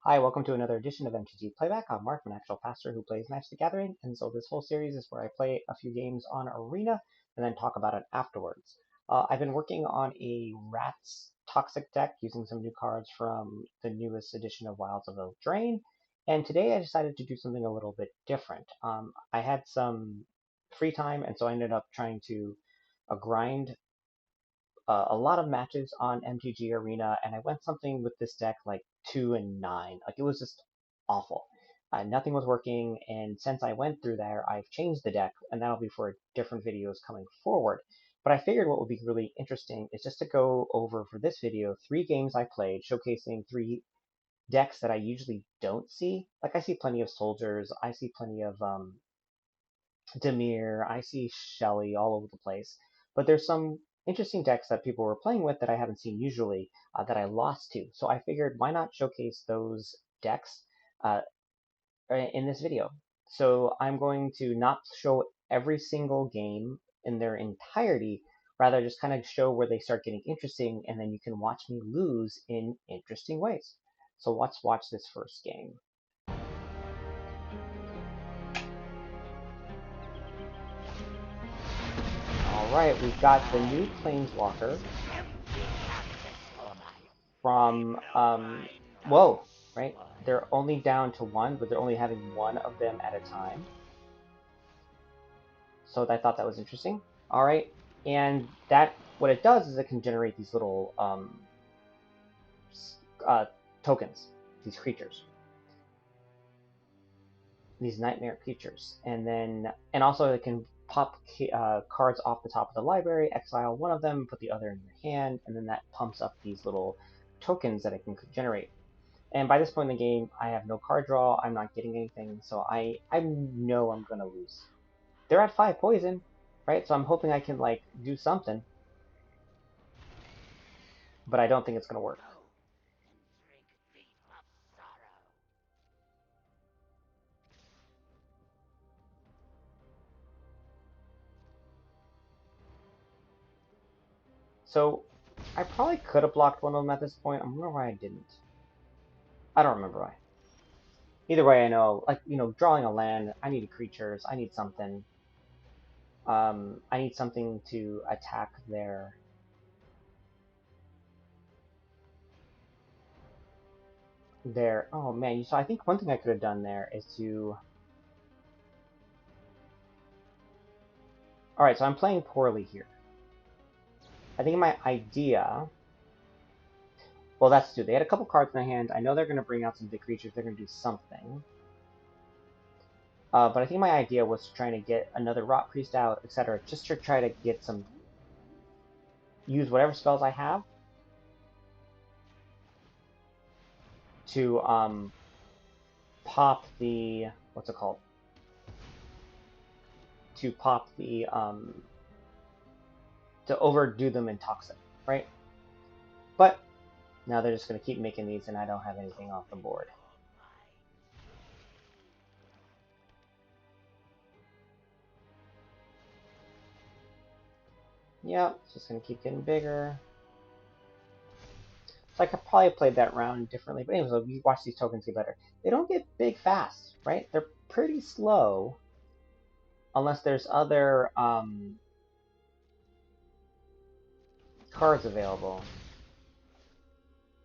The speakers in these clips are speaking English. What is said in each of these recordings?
Hi, welcome to another edition of MTG Playback. I'm Mark, an actual pastor who plays Magic the Gathering, and so this whole series is where I play a few games on Arena and then talk about it afterwards. I've been working on a Rats Toxic deck using some new cards from the newest edition of Wilds of Eldraine, and today I decided to do something a little bit different. I had some free time, and so I ended up trying to grind a lot of matches on MTG Arena, and I went something with this deck like 2 and 9. Like it was just awful. Nothing was working, and since I went through there, I've changed the deck, and that'll be for different videos coming forward. But I figured what would be really interesting is just to go over for this video 3 games I played, showcasing 3 decks that I usually don't see. Like I see plenty of soldiers, I see plenty of Demir, I see Shelly all over the place. But there's some interesting decks that people were playing with that I haven't seen usually that I lost to. So I figured why not showcase those decks uh, in this video. So I'm going to not show every single game in their entirety, rather just kind of show where they start getting interesting, and then you can watch me lose in interesting ways. So let's watch this first game. Alright, we've got the new Planeswalker from, whoa, right? They're only down to 1, but they're only having 1 of them at a time. So I thought that was interesting. Alright, and that, what it does is it can generate these little tokens, these creatures. These nightmare creatures. And also it can pop cards off the top of the library, exile one of them, put the other in your hand, and then that pumps up these little tokens that it can generate. And by this point in the game, I have no card draw, I'm not getting anything, so I know I'm going to lose. They're at 5 poison, right? So I'm hoping I can, like, do something. But I don't think it's going to work. So I probably could have blocked one of them at this point. I remember why I didn't. I don't remember why. Either way, I know, like, drawing a land, I need creatures, I need something. I need something to attack their... Oh man, so I think one thing I could have done there is to... Alright, so I'm playing poorly here. I think my idea... Well, that's true. They had a couple cards in their hand. I know they're going to bring out some big creatures. They're going to do something. But I think my idea was trying to get another Rotpriest out, etc. Just to try to get some... Use whatever spells I have to pop the... What's it called? To pop the... to overdo them in Toxic, right? But now they're just going to keep making these, and I don't have anything off the board. Yep, it's just going to keep getting bigger. So I could probably have played that round differently. But anyways, you watch these tokens get better. They don't get big fast, right? They're pretty slow. Unless there's other cards available.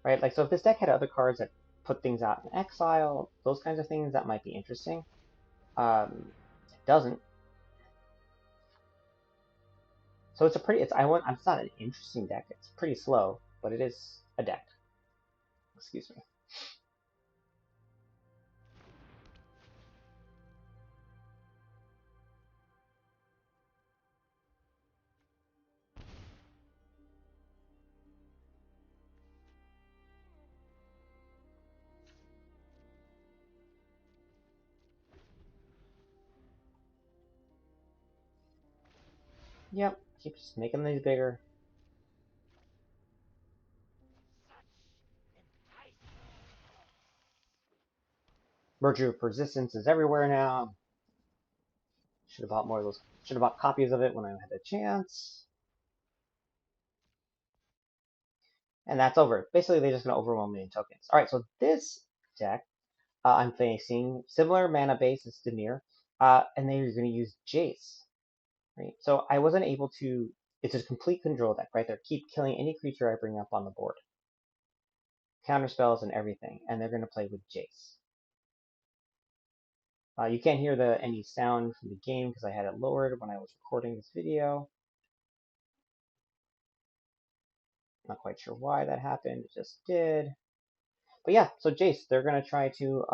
Right? Like, so if this deck had other cards that put things out in exile, those kinds of things, that might be interesting. It doesn't. So it's a pretty, it's not an interesting deck. It's pretty slow, but it is a deck. Excuse me. Yep, keep just making these bigger. Merger of Persistence is everywhere now. Should have bought more of those. Should have bought copies of it when I had a chance. And that's over. Basically, they're just going to overwhelm me in tokens. Alright, so this deck. I'm facing similar mana base as Demir, and they're going to use Jace. Right? So I wasn't able to. It's a complete control deck, right? They keep killing any creature I bring up on the board, counter spells and everything, and they're going to play with Jace. You can't hear any sound from the game because I had it lowered when I was recording this video. Not quite sure why that happened. It just did. But yeah, so Jace, they're going to try to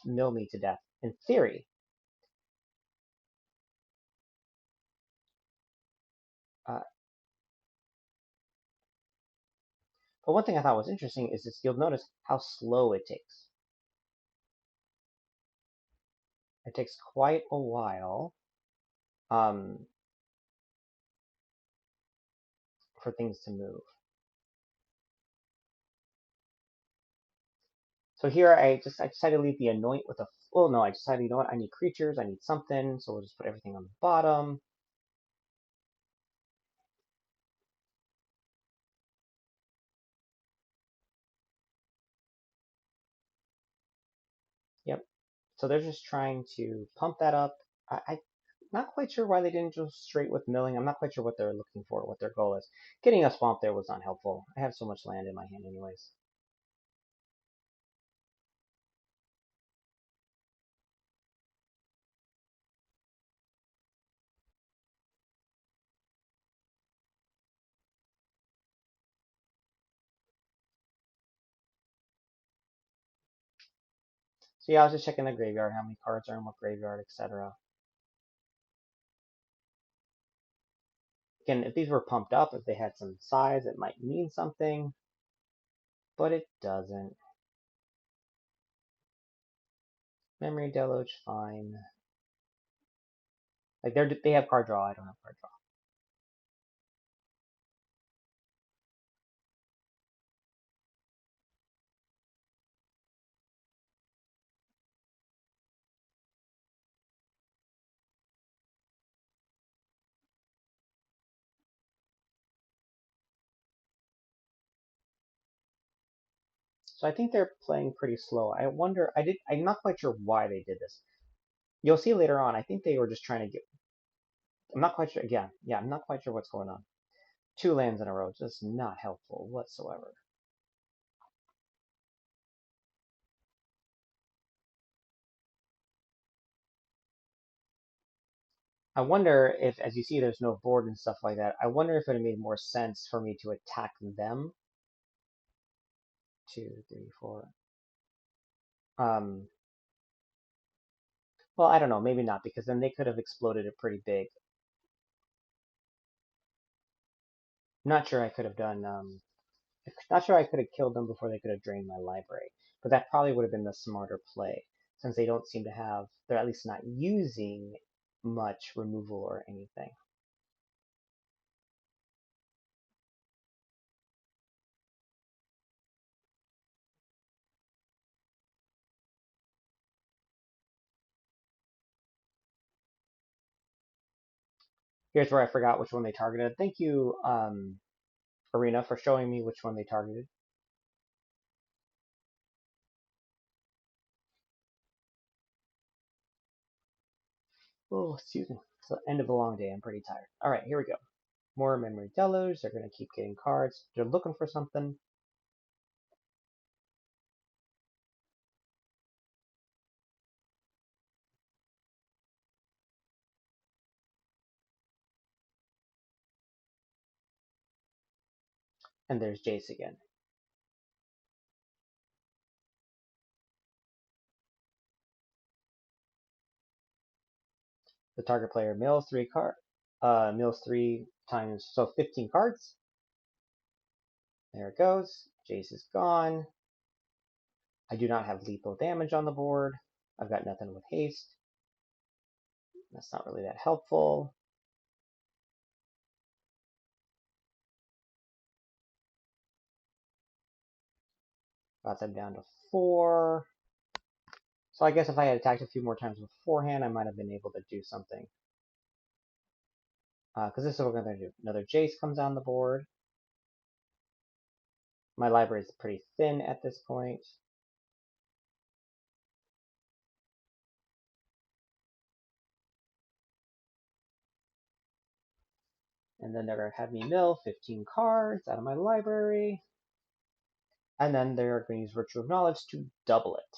mill me to death. In theory. But one thing I thought was interesting is you'll notice how slow it takes. It takes quite a while for things to move. So here I decided to leave the Anoint with a... Well, no, I decided, you know what, I need creatures, I need something, so we'll just put everything on the bottom. Yep. So they're just trying to pump that up. I'm not quite sure why they didn't go straight with milling. I'm not quite sure what they're looking for, what their goal is. Getting a swamp there was not helpful. I have so much land in my hand anyways. So yeah, I was just checking the graveyard, how many cards are in what graveyard, etc. Again, if these were pumped up, if they had some size, it might mean something, but it doesn't. Memory Deluge, fine. Like they have card draw, I don't have card draw. So I think they're playing pretty slow. I wonder, I'm not quite sure why they did this. You'll see later on, I think they were just trying to get, I'm not quite sure, again, yeah, I'm not quite sure what's going on. 2 lands in a row, just not helpful whatsoever. I wonder if, as you see, there's no board and stuff like that, I wonder if it would have made more sense for me to attack them. 2, 3, 4. Well, I don't know, maybe not, because then they could have exploded it pretty big. I'm not sure I could have done, not sure I could have killed them before they could have drained my library, but that probably would have been the smarter play, since they don't seem to have, they're at least not using much removal or anything. Here's where I forgot which one they targeted. Thank you, Arena, for showing me which one they targeted. Oh, excuse me. It's the end of a long day. I'm pretty tired. All right, here we go. More memory deluge. They're going to keep getting cards. They're looking for something. And there's Jace again. The target player mills 3 times, so 15 cards. There it goes. Jace is gone. I do not have lethal damage on the board. I've got nothing with haste. That's not really that helpful. Got them down to 4. So I guess if I had attacked a few more times beforehand, I might have been able to do something. Because this is what we're going to do. Another Jace comes on the board. My library is pretty thin at this point. And then they're going to have me mill 15 cards out of my library. And then they're going to use Virtue of Knowledge to double it.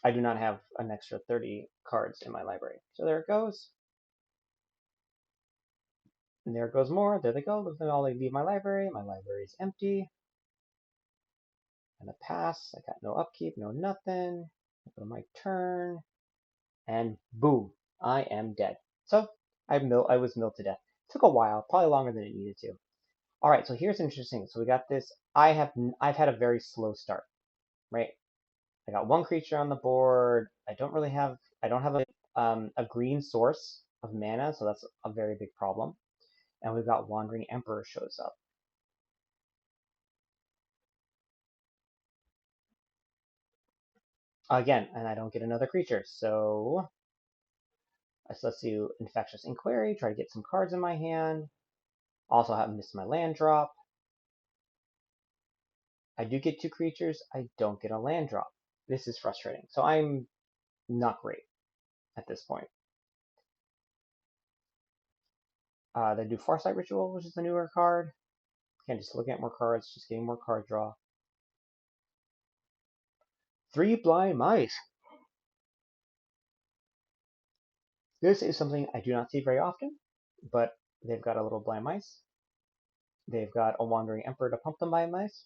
I do not have an extra 30 cards in my library. So there it goes. And there goes more. There they go. Then all they leave my library. My library is empty. And a pass. I got no upkeep, no nothing. Go to my turn. And boom, I am dead. So I was milled to death. It took a while, probably longer than it needed to. All right, so here's interesting. So we got this. I've had a very slow start, right? I got one creature on the board. I don't have a green source of mana, so that's a very big problem. And we've got Wandering Emperor shows up. Again, and I don't get another creature, so let's do Infectious Inquiry, try to get some cards in my hand. Also haven't missed my land drop. I do get two creatures, I don't get a land drop. This is frustrating. So I'm not great at this point. They do Farsight Ritual, which is the newer card. Again, just looking at more cards, just getting more card draw. 3 Blind Mice. This is something I do not see very often, but they've got a little Blind Mice. They've got a Wandering Emperor to pump them Blind Mice.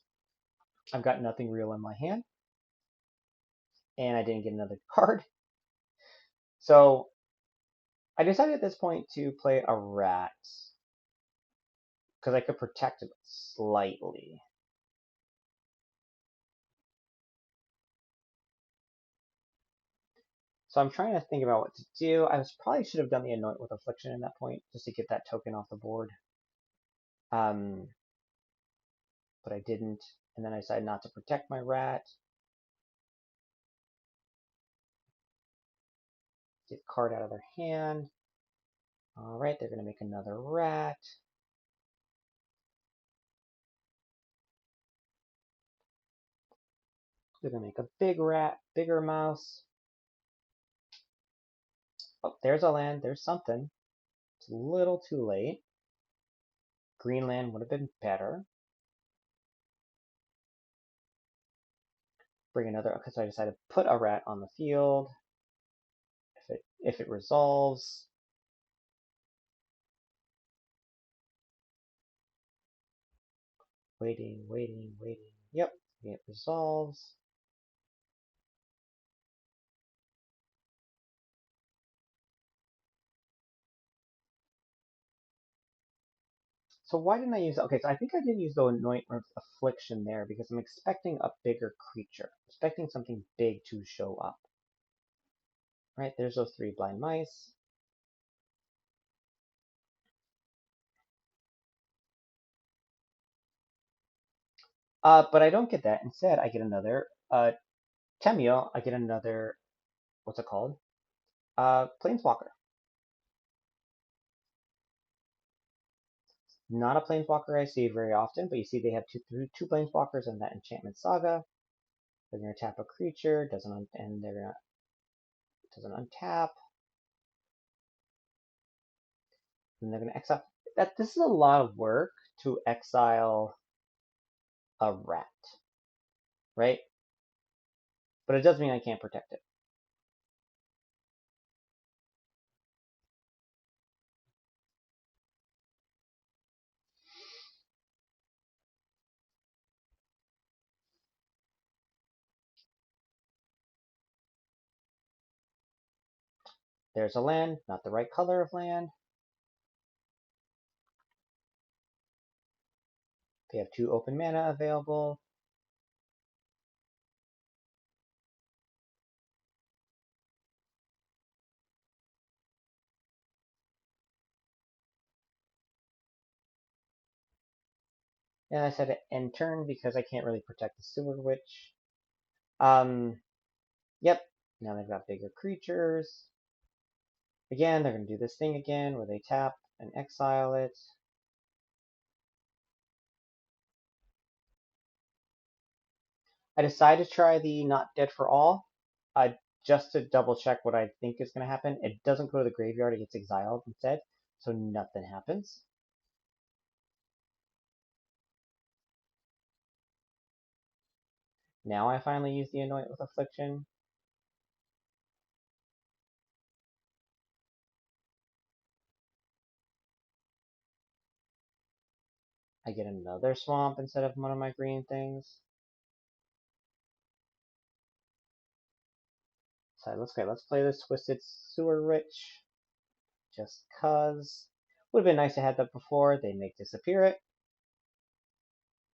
I've got nothing real in my hand. And I didn't get another card. So I decided at this point to play a rat. Because I could protect it slightly. So I'm trying to think about what to do. Probably should have done the Anoint with Affliction in that point, just to get that token off the board. But I didn't. And then I decided not to protect my rat. Get a card out of their hand. Alright, they're going to make another rat. They're going to make a big rat, bigger mouse. Oh, there's a land. There's something. It's a little too late. Green land would have been better. Bring another, because I decided to put a rat on the field. If it resolves. Waiting. Yep, it resolves. So why didn't I use... Okay, so I think I did use the Anoint with Affliction there because I'm expecting a bigger creature. Expecting something big to show up. Right, there's those 3 Blind Mice. But I don't get that. Instead, I get another Temio. I get another... What's it called? Planeswalker. Not a Planeswalker I see very often, but you see they have two Planeswalkers in that Enchantment Saga. They're going to tap a creature, doesn't untap. And they're going to exile. This is a lot of work to exile a rat, right? But it does mean I can't protect it. There's a land, not the right color of land. They have 2 open mana available. And I said end turn because I can't really protect the Sewer Witch. Yep. Now they've got bigger creatures. Again, they're going to do this thing again where they tap and exile it. I decided to try the Not Dead for All. just to double check what I think is going to happen, it doesn't go to the graveyard, it gets exiled instead, so nothing happens. Now I finally use the Anoint with Affliction. I get another swamp instead of one of my green things. So let's play this Twisted Sewer Rich. Just cuz. Would have been nice to have that before. They make disappear it.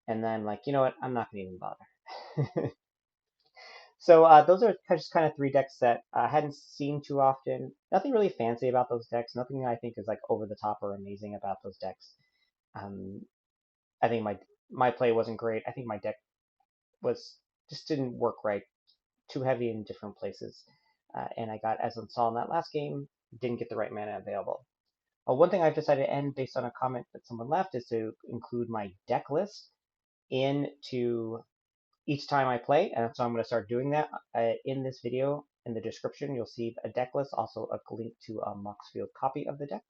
And then like, you know what, I'm not gonna even bother. So those are just kind of three decks that I hadn't seen too often. Nothing really fancy about those decks. Nothing I think is like over the top or amazing about those decks. Um, I think my play wasn't great. I think my deck was just didn't work right. Too heavy in different places. And I got, as I saw in that last game, didn't get the right mana available. One thing I've decided to end based on a comment that someone left is to include my deck list into each time I play, and so I'm going to start doing that. In this video, in the description, you'll see a deck list, also a link to a Moxfield copy of the deck.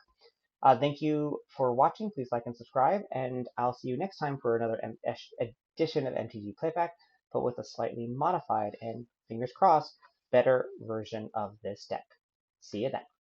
Thank you for watching. Please like and subscribe, and I'll see you next time for another edition of MTG Playback, but with a slightly modified and, fingers crossed, better version of this deck. See you then.